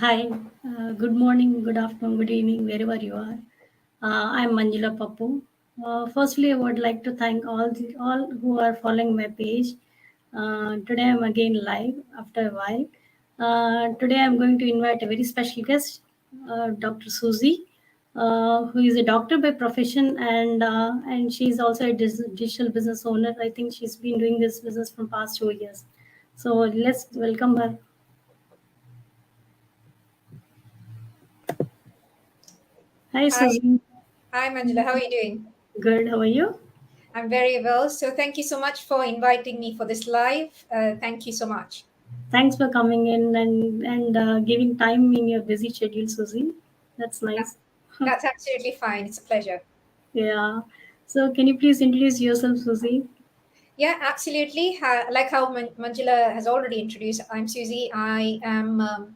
Hi, good morning, good afternoon, good evening, wherever you are. I'm Manjula Papu. Firstly, I would like to thank all who are following my page. Today, I'm again live after a while. Today, I'm going to invite a very special guest, Dr. Suzie, who is a doctor by profession, and she's also a digital business owner. I think she's been doing this business from past 2 years. So let's welcome her. Hi, Hi, Suzie. hi Manjula. How are you doing? Good. How are you? I'm very well. So thank you so much for inviting me for this live. Thank you so much. Thanks for coming in and giving time in your busy schedule, Susie. That's Yeah, nice. that's absolutely fine. It's a pleasure. Yeah. So can you please introduce yourself, Susie? Yeah, absolutely. Like how Manjula has already introduced, I'm Suzie. I am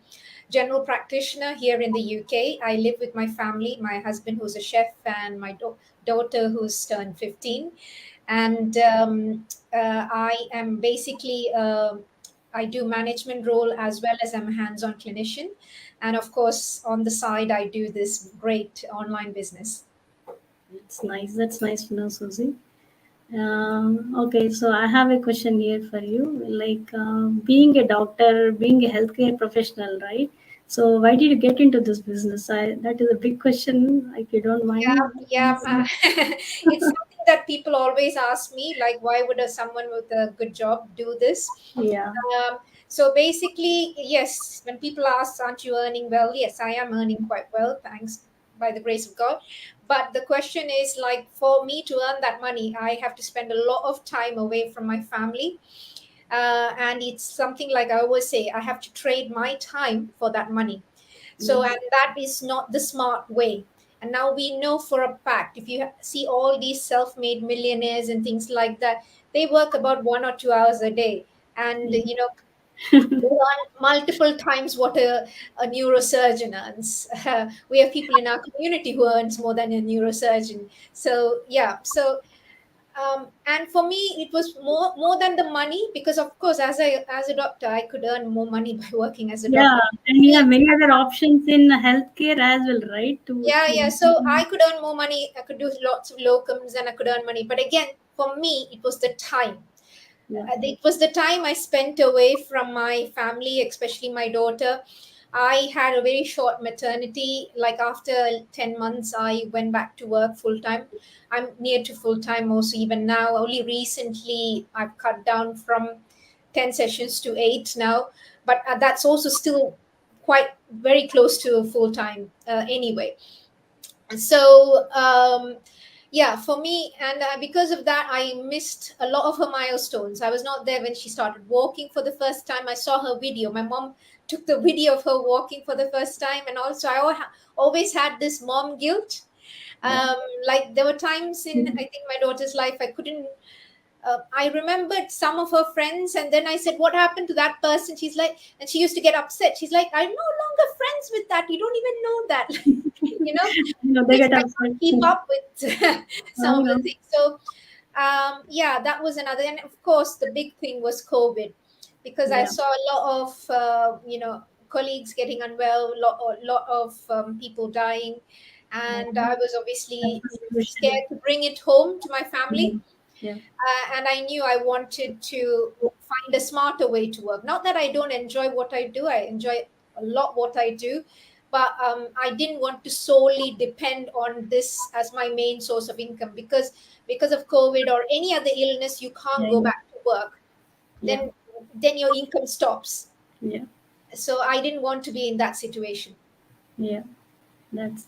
general practitioner here in the UK. I live with my family, my husband who's a chef, and my daughter who's turned 15. And I am basically I do management role as well as I'm a hands-on clinician, and of course on the side I do this great online business. That's nice. That's nice to know, Susie. Okay, so I have a question here for you. Like being a doctor, being a healthcare professional, right? So why did you get into this business? That is a big question. If you don't Yeah, mind. yeah. It's something that people always ask me, like, why would someone with a good job do this? Yeah. So basically, yes, when people ask, aren't you earning well? Yes, I am earning quite well, thanks by the grace of God. But the question is, like, for me to earn that money, I have to spend a lot of time away from my family. And it's something like I always say, I have to trade my time for that money. So, Yeah. and that is not the smart way. And now we know for a fact, if you see all these self made millionaires and things like that, they work about 1 or 2 hours a day. And, Yeah. you know, they earn multiple times what a neurosurgeon earns. We have people in our community who earns more than a neurosurgeon. So, yeah. So, and for me it was more than the money, because of course as a doctor I could earn more money by working as a Yeah, doctor. and you have many other options in healthcare as well, right? Yeah, so I could earn more money, I could do lots of locums and I could earn money, but again for me it was the time. Yeah. It was the time I spent away from my family, especially my daughter. I had a very short maternity. Like after 10 months, I went back to work full time. I'm near to full time also, even now. Only recently, I've cut down from 10 sessions to 8 now. But that's also still quite very close to full time anyway. So yeah, for me, and because of that I missed a lot of her milestones. I was not there when she started walking for the first time. I saw her video. My mom took the video of her walking for the first time, and also always had this mom guilt. Yeah. um, like there were times in I think my daughter's life I couldn't I remembered some of her friends, and then I said, "What happened to that person?" She's like, and she used to get upset. She's like, "I'm no longer friends with that. You don't even know that." you know, No, they because get I upset. can't keep up with I some of know. the things. So, yeah, that was another. And of course, the big thing was COVID, because I Yeah. saw a lot of, colleagues getting unwell, lot of people dying. Yeah. And I was That's obviously the situation. scared to bring it home to my Yeah. family. Yeah. And I knew I wanted to find a smarter way to work. Not that I don't enjoy what I do, I enjoy a lot what I do, but I didn't want to solely depend on this as my main source of income, because of COVID or any other illness, you can't go Yeah. back to work. Yeah. Then your income stops. Yeah. So I didn't want to be in that situation. Yeah. That's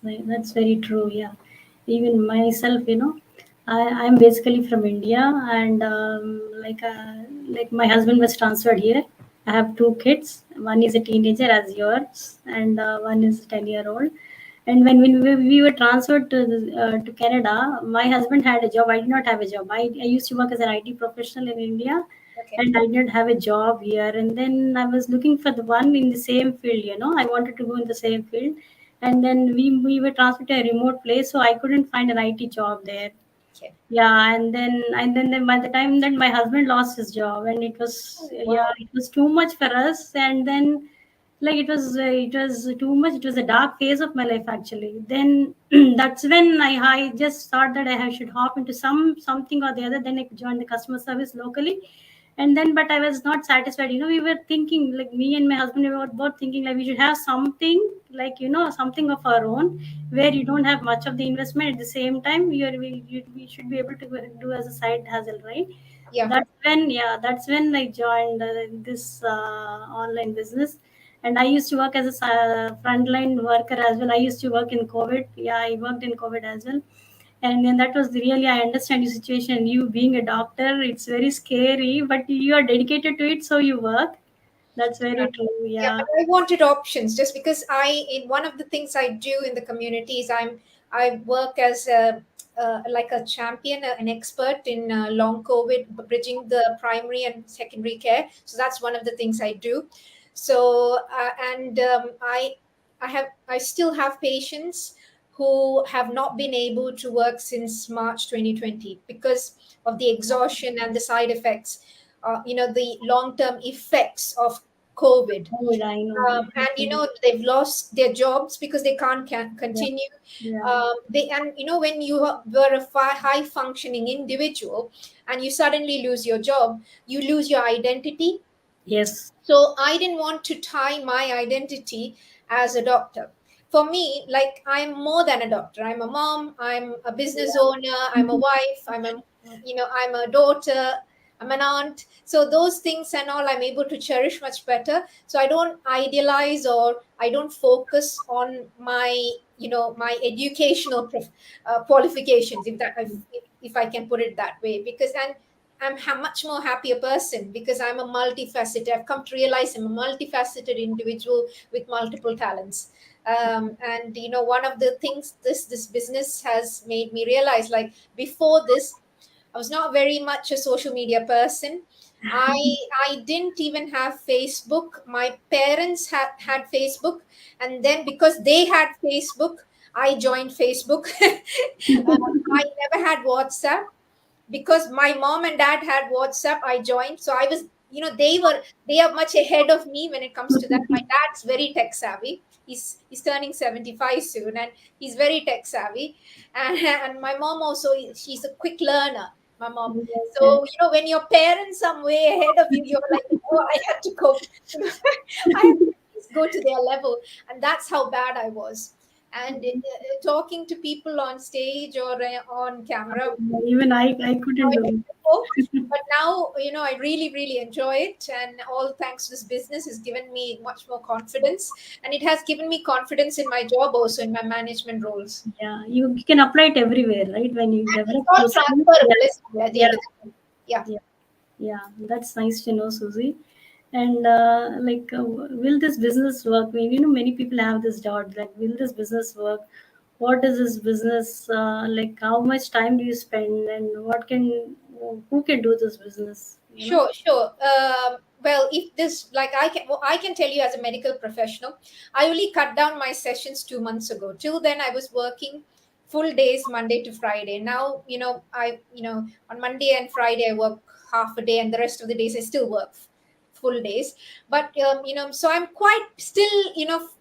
very true. Yeah, even myself, I'm basically from India, and like my husband was transferred here. I have two kids. One is a teenager as yours, and one is 10-year old. And when we were transferred to Canada, my husband had a job. I did not have a job. I used to work as an IT professional in India, Okay. and I didn't have a job here. And then I was looking for the one in the same field. I wanted to go in the same field, and then we were transferred to a remote place, so I couldn't find an IT job there. Okay. Yeah, and then by the time that my husband lost his job, and it was, Oh, yeah, wow. it was too much for us. And then like it was too much. It was a dark phase of my life actually. Then that's when I just thought that I should hop into something or the other. Then I joined the customer service locally, and then but I was not satisfied. We were thinking, like, me and my husband, we were both thinking like we should have something, like, something of our own, where you don't have much of the investment. At the same time, we should be able to do as a side hustle, right? Yeah. That's when I joined this online business. And I used to work as a frontline worker as well. I used to work in COVID. Yeah, I worked in COVID as well. And then that was really, I understand your situation. You being a doctor, it's very scary, but you are dedicated to it, so you work. That's very true. Yeah, Yeah. but I wanted options just because in one of the things I do in the community is I work as a like a champion, an expert in long COVID, bridging the primary and secondary care. So that's one of the things I do. So and I still have patients who have not been able to work since March 2020 because of the exhaustion and the side effects, the long term effects of COVID. COVID, I know. And they've lost their jobs because they can't Yeah. continue. Yeah. They and when you were a high functioning individual and you suddenly lose your job, you lose your identity. Yes. So I didn't want to tie my identity as a doctor. For me, like, I'm more than a doctor. I'm a mom, I'm a business owner, I'm a wife, I'm a daughter, I'm an aunt. So those things and all I'm able to cherish much better. So I don't idealize or I don't focus on my educational qualifications, if I can put it that way, because I'm a much more happier person because I'm a multifaceted. I've come to realize I'm a multifaceted individual with multiple talents. And one of the things this business has made me realize, like, before this, I was not very much a social media person. I I didn't even have Facebook. My parents had Facebook, and then because they had Facebook, I joined Facebook. I never had WhatsApp because my mom and dad had WhatsApp. I joined. So I was, they are much ahead of me when it comes to that. My dad's very tech savvy. He's turning 75 soon, and he's very tech savvy. And my mom also, she's a quick learner, my mom. Yes. Yes. So, when your parents are way ahead of you, you're like, oh, I had to go. I had to at least go to their level. And that's how bad I was. And talking to people on stage or on camera, Even I couldn't enjoyed do it it. before, but now, I really, really enjoy it. And all thanks to this business has given me much more confidence. And it has given me confidence in my job also, in my management roles. Yeah, you can apply it everywhere, right? When you And it's develop all those skills. Yeah. transferable, isn't it, at the Yeah. end of the day? Yeah. Yeah. Yeah, that's nice to know, Susie. And like, will this business work? I mean, many people have this doubt, like, will this business work? What is this business? Like, how much time do you spend, and who can do this business? Sure, sure. Well, if this, like, I can tell you as a medical professional, I only cut down my sessions 2 months ago. Till then, I was working full days, Monday to Friday. Now, on Monday and Friday, I work half a day, and the rest of the days, I still work full days. But, so I'm quite still,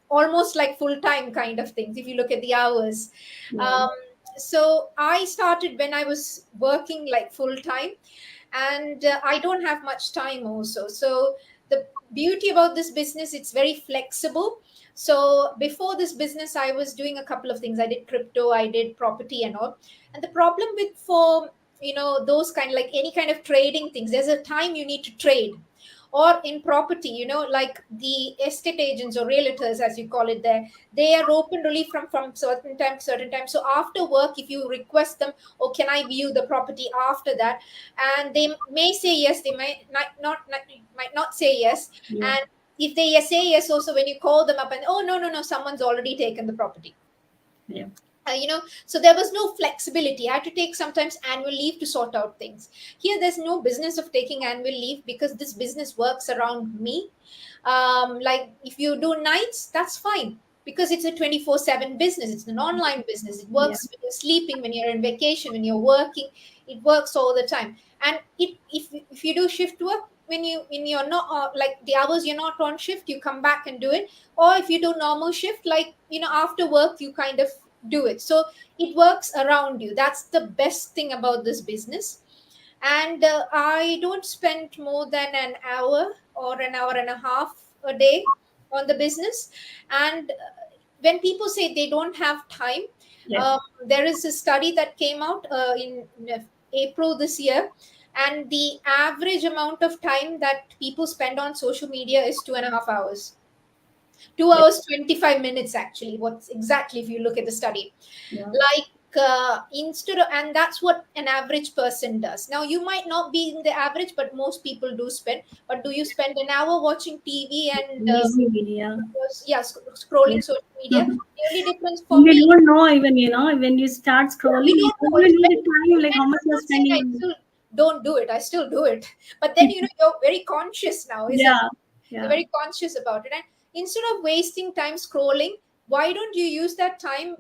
almost like full time kind of things, if you look at the hours. Yeah. Um, so I started when I was working like full time, and I don't have much time also. So the beauty about this business, it's very flexible. So before this business, I was doing a couple of things. I did crypto, I did property and all. And the problem with, for those kind, like any kind of trading things, there's a time you need to trade. Or in property, like the estate agents or realtors, as you call it, there, they are open only from certain time to certain time. So after work, if you request them, oh, can I view the property after that, and they may say yes, they might not say yes. Yeah. And if they say yes also, when you call them up and, oh, no, no, no, someone's already taken the property. Yeah. So there was no flexibility. I had to take sometimes annual leave to sort out things. Here there's no business of taking annual leave because this business works around me. Like, if you do nights, that's fine, because it's a 24/7 business. It's an online business. It Yeah. works when you're sleeping, when you're on vacation, when you're working. It works all the time. And if you do shift work, when you're not like the hours you're not on shift, you come back and do it. Or if you do normal shift, like after work, you kind of do it. So it works around you. That's the best thing about this business. And I don't spend more than an hour or an hour and a half a day on the business. And when people say they don't have time, Yeah. there is a study that came out in April this year, and the average amount of time that people spend on social media is 2.5 hours. two Yeah. hours 25 minutes actually, what's exactly, if you look at the study. Yeah. Like instead of, and that's what an average person does. Now you might not be in the average, but most people do spend. But do you spend an hour watching TV and Easy. Yeah. yeah, Yeah. scrolling social media? The only difference for We me, don't know even, when you start yeah, scrolling, we you don't know. don't It's even know very, the time, like how depends. much I'm you're not saying spending I on still don't do it. I still do it. But then, it. you're very conscious now, isn't it? Yeah. You're Yeah. very conscious about it. And instead of wasting time scrolling, why don't you use that time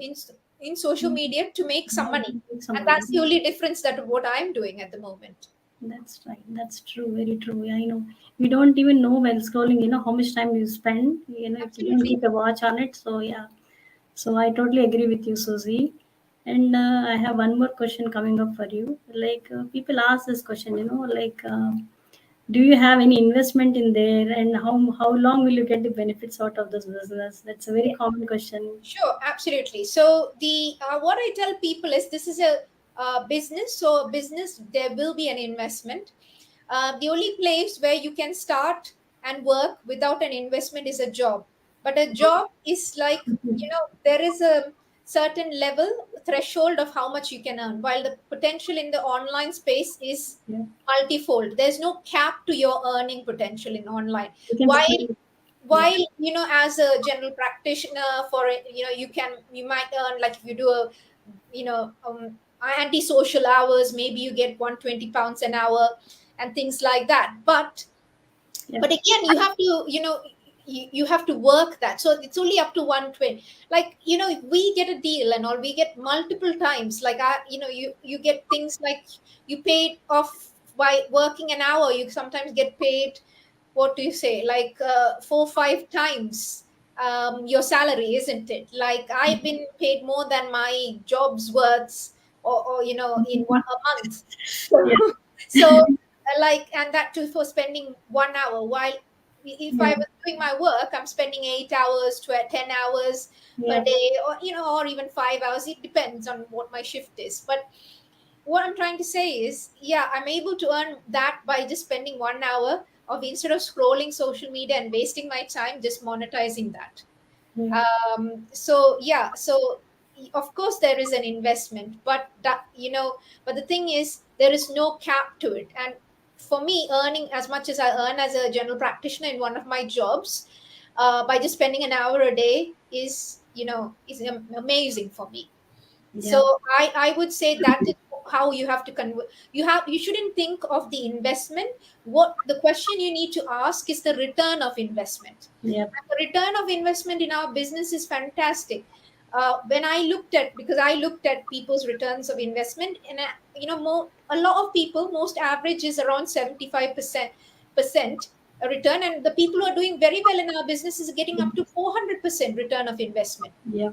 in social media to make some money? Make some And money. that's the only difference that what I'm doing at the moment. That's right. That's true. Very true. Yeah, I know. We don't even know while scrolling, how much time you spend, if you don't Absolutely. keep a watch on it. So, yeah. So, I totally agree with you, Susie. And I have one more question coming up for you. Like, people ask this question, like, do you have any investment in there, and how long will you get the benefits out of this business? That's a very common question. Sure, absolutely. So the what I tell people is this is a business. So a business, there will be an investment. The only place where you can start and work without an investment is a job. But a job is like, there is a certain level threshold of how much you can earn, while the potential in the online space is Yeah, multifold. There's no cap to your earning potential in online. you can While spend. Yeah, while as a general practitioner, for it, you might earn, like if you do a antisocial hours, maybe you get 120 pounds an hour and things like that. yeah, But again, you have to, you have to work that. So it's only up to 120. Like, if we get a deal and all, we get multiple times. Like, you get things like, you paid off by working an hour, you sometimes get paid, what do you say, like 4 5 times your salary, isn't it? Like, I've been paid more than my job's worth, or in a month. yeah, So like, and that too for spending 1 hour, while if I yeah, was doing my work, I'm spending 8 hours to 10 hours per yeah, day, or or even 5 hours. It depends on what my shift is. But what I'm trying to say is, yeah, I'm able to earn that by just spending 1 hour of, instead of scrolling social media and wasting my time, just monetizing that. yeah, So yeah, so of course there is an investment, but but the thing is, there is no cap to it. And for me, earning as much as I earn as a general practitioner in one of my jobs, by just spending an hour a day, is amazing for me. So yeah, I would say that is how you have to convert. You shouldn't think of the investment. What the question you need to ask is the return of investment. yeah, And the return of investment in our business is fantastic. When I looked at, because I looked at people's returns of investment, and a lot of people, most average is around 75% a return, and the people who are doing very well in our business is getting up to 400% return of investment. yeah,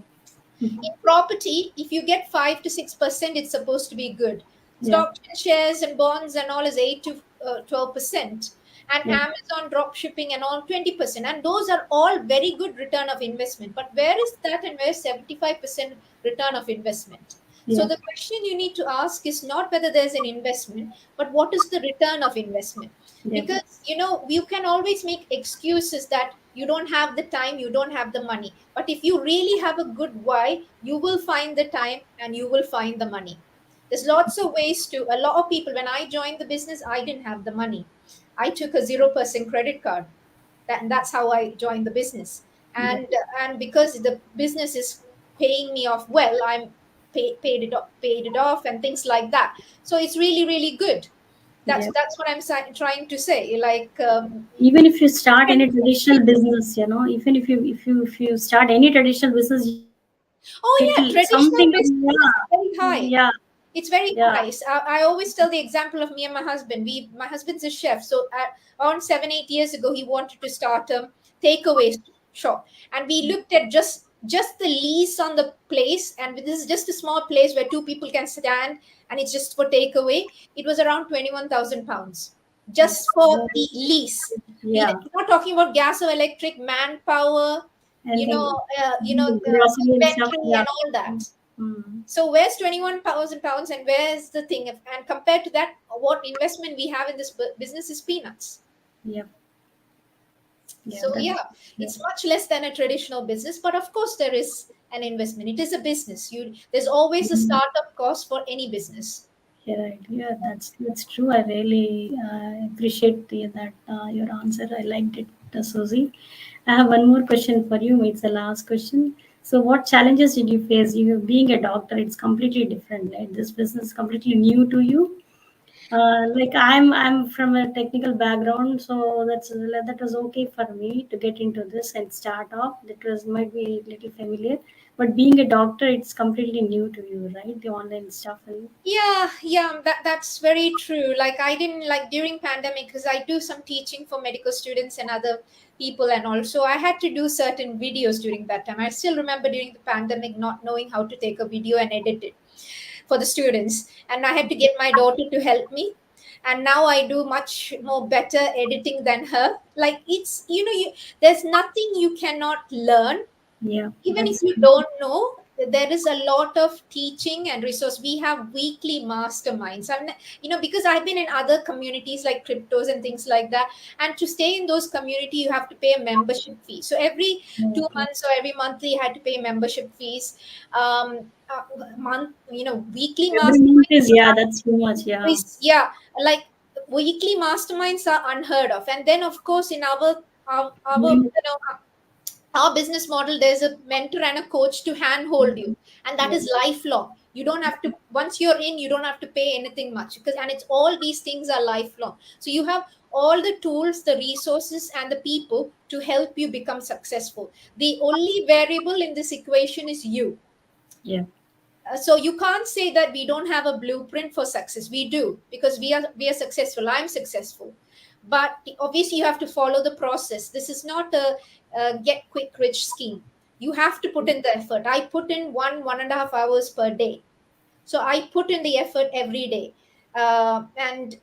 In property, if you get 5 to 6%, it's supposed to be good. yeah, Stocks and shares and bonds and all is 8 to 12%, and yeah, Amazon drop shipping and all 20%, and those are all very good return of investment. But where is that, and where is 75% return of investment? So yeah, the question you need to ask is not whether there's an investment, but what is the return of investment? yeah, Because you can always make excuses that you don't have the time, you don't have the money. But if you really have a good why, you will find the time and you will find the money. There's lots of ways to, a lot of people, when I joined the business, I didn't have the money. I took a 0% credit card. And that's how I joined the business. yeah, And because the business is paying me off well, I'm paid it off and things like that. So it's really, really good. That's yeah. that's what I'm trying to say. Like, Even if you start can any traditional business, even if you start any traditional business, you will oh yeah, something. traditional Yeah, business is very high. yeah. It's very Yeah, nice. I always tell the example of me and my husband. My husband's a chef, so around 7 8 years ago, he wanted to start a takeaway shop, and we looked at just the lease on the place, and this is just a small place where two people can stand, and it's just for takeaway. It was around 21,000 pounds just that's for the very, lease. yeah, We're not talking about gas or electric, manpower, and then the grocery and stuff. inventory Yeah. and all that. Mm. So where's 21,000 pounds, and where's the thing? And compared to that, what investment we have in this business is peanuts. Yep. Yeah, So that's yeah, yeah. it's much less than a traditional business, but of course there is an investment. It is a business. There's always a Mm. startup cost for any business. Yeah, right. Yeah, that's true. I really appreciate that your answer. I liked it, Susie. I have one more question for you. It's the last question. So, what challenges did you face? You being a doctor, it's completely different, right? This business is completely new to you. Like I'm from a technical background, so that was okay for me to get into this and start off. That was might be a little familiar, but being a doctor, it's completely new to you, right? The online stuff and Yeah, that's very true. Like I didn't like during pandemic because I do some teaching for medical students and other people, and also I had to do certain videos during that time. I still remember during the pandemic not knowing how to take a video and edit it for the students, and I had to get my daughter to help me. And now I do much more better editing than her. Like it's there's nothing you cannot learn, yeah, even if that's you don't know. There is a lot of teaching and resource. We have weekly masterminds. Because I've been in other communities like cryptos and things like that, and to stay in those community you have to pay a membership fee. So every two okay. months or every monthly you had to pay membership fees. Weekly Every month masterminds is yeah, that's too much. Yeah. yeah, like weekly masterminds are unheard of. And then of course in our Mm. our business model, there's a mentor and a coach to handhold you, and that Yeah, is lifelong. You don't have to, once you're in, you don't have to pay anything much, because and it's all these things are lifelong. So you have all the tools, the resources, and the people to help you become successful. The only variable in this equation is you. yeah, So you can't say that we don't have a blueprint for success. We do, because we are successful. I'm successful, but obviously you have to follow the process. This is not a get quick rich scheme. You have to put in the effort. I put in 1.5 hours per day, so I put in the effort every day. And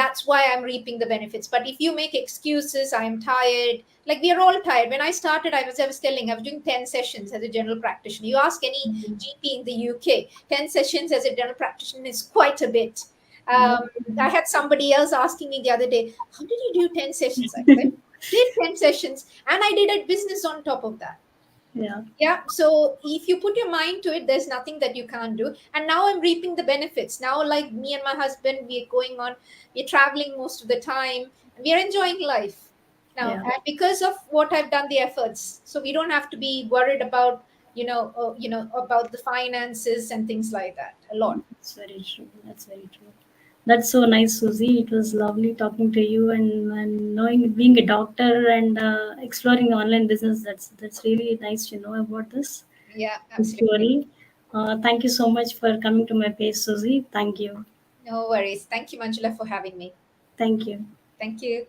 that's why I'm reaping the benefits. But if you make excuses, I'm tired, like we are all tired. When I started, I was telling, I was doing 10 sessions as a general practitioner. You ask any GP in the UK, 10 sessions as a general practitioner is quite a bit. yeah, I had somebody else asking me the other day, how did you do 10 sessions? I said, did 10 sessions, and I did a business on top of that. yeah. Yeah, so if you put your mind to it, there's nothing that you can't do. And now I'm reaping the benefits. Now, like me and my husband, we're going on, we're traveling most of the time, and we're enjoying life now. Yeah. And because of what I've done, the efforts, so we don't have to be worried about, about the finances and things like that a lot. That's very true. That's very true. That's so nice, Susie. It was lovely talking to you and knowing being a doctor and exploring online business. That's really nice to know about Yeah, this absolutely. story. Thank you so much for coming to my page, Susie. Thank you. No worries. Thank you, Manjula, for having me. Thank you. Thank you.